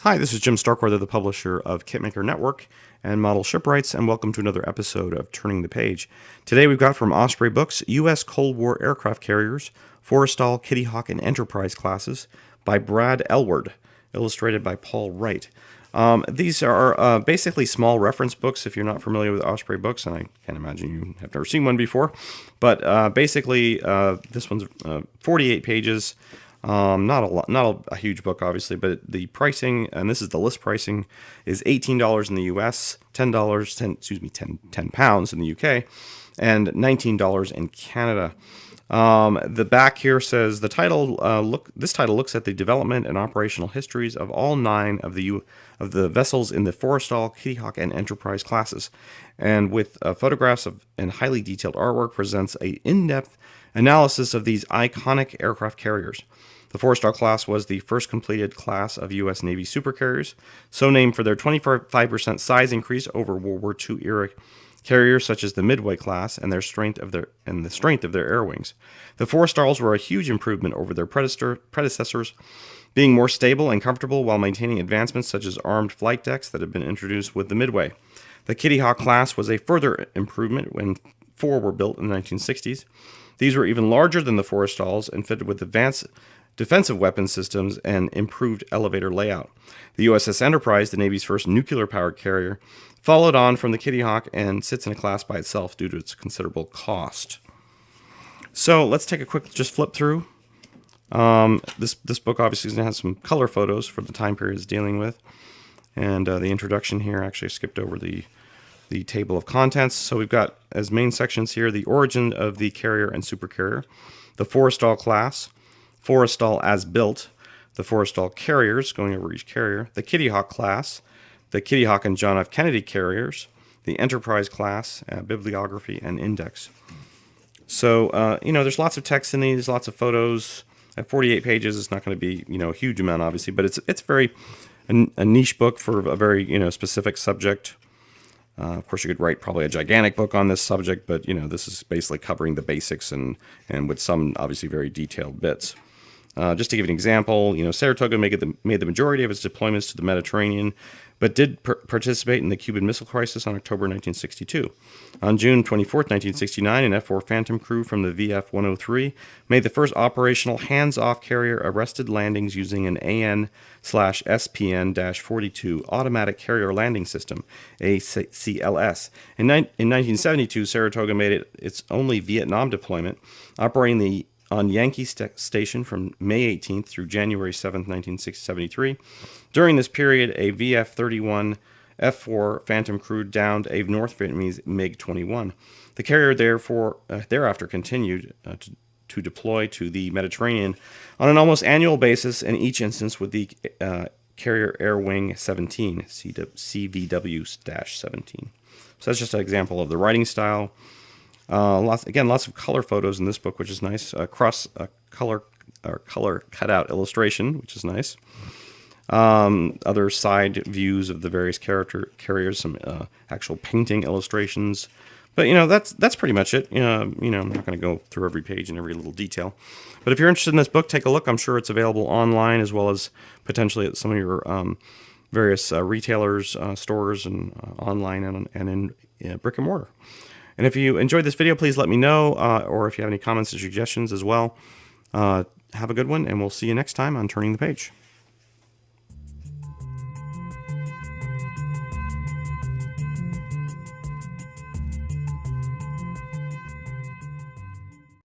Hi, this is Jim Starkweather, the publisher of KitMaker Network and Model Shipwrights, and welcome to another episode of Turning the Page. Today we've got from Osprey Books, U.S. Cold War Aircraft Carriers, Forrestal, Kitty Hawk, and Enterprise Classes by Brad Elward, illustrated by Paul Wright. These are basically small reference books if you're not familiar with Osprey Books, and I can't imagine you have never seen one before. But basically, this one's 48 pages. Not a huge book, obviously, but the pricing, and this is the list pricing, is $18 in the U.S., $10 £10 in the U.K., and $19 in Canada. The back here says the title. This title looks at the development and operational histories of all 9 of the vessels in the Forrestal, Kitty Hawk, and Enterprise classes, and with photographs and highly detailed artwork, presents an in-depth analysis of these iconic aircraft carriers. The Forrestal class was the first completed class of U.S. Navy supercarriers, so named for their 25% size increase over World War II era carriers such as the Midway class and the strength of their air wings. The Forrestals were a huge improvement over their predecessors, being more stable and comfortable while maintaining advancements such as armed flight decks that had been introduced with the Midway. The Kitty Hawk class was a further improvement when 4 were built in the 1960s. These were even larger than the Forrestals and fitted with advanced defensive weapon systems and improved elevator layout. The USS Enterprise, the Navy's first nuclear-powered carrier, followed on from the Kitty Hawk and sits in a class by itself due to its considerable cost. So let's take a quick just flip through. This book obviously is going to have some color photos for the time period it's dealing with. And the introduction here, actually I skipped over the table of contents. So we've got as main sections here the origin of the carrier and supercarrier, the Forrestal class, Forrestal as built, the Forrestal carriers, going over each carrier, the Kitty Hawk class, the Kitty Hawk and John F. Kennedy carriers, the Enterprise class, bibliography, and index. So, there's lots of text in these, lots of photos. At 48 pages, it's not going to be, a huge amount, obviously, but it's very a niche book for a very, specific subject. Of course, you could write probably a gigantic book on this subject, but, this is basically covering the basics and with some, obviously, very detailed bits. Just to give you an example, Saratoga made the majority of its deployments to the Mediterranean, but did participate in the Cuban Missile Crisis on October 1962. On June 24, 1969, an F-4 Phantom crew from the VF-103 made the first operational hands-off carrier arrested landings using an AN/SPN-42 automatic carrier landing system, ACLS. In 1972, Saratoga made its only Vietnam deployment, operating on Yankee Station from May 18th through January 7th, 1973. During this period, a VF-31 F-4 Phantom crew downed a North Vietnamese MiG-21. The carrier thereafter continued to deploy to the Mediterranean on an almost annual basis, in each instance with the Carrier Air Wing 17, CVW-17. So that's just an example of the writing style. Lots of color photos in this book, which is nice. Color cutout illustration, which is nice. Other side views of the various carriers, some actual painting illustrations. But that's pretty much it. I'm not going to go through every page and every little detail. But if you're interested in this book, take a look. I'm sure it's available online as well as potentially at some of your various retailers, stores, and online and in brick and mortar. And if you enjoyed this video, please let me know, or if you have any comments or suggestions as well. Have a good one, and we'll see you next time on Turning the Page.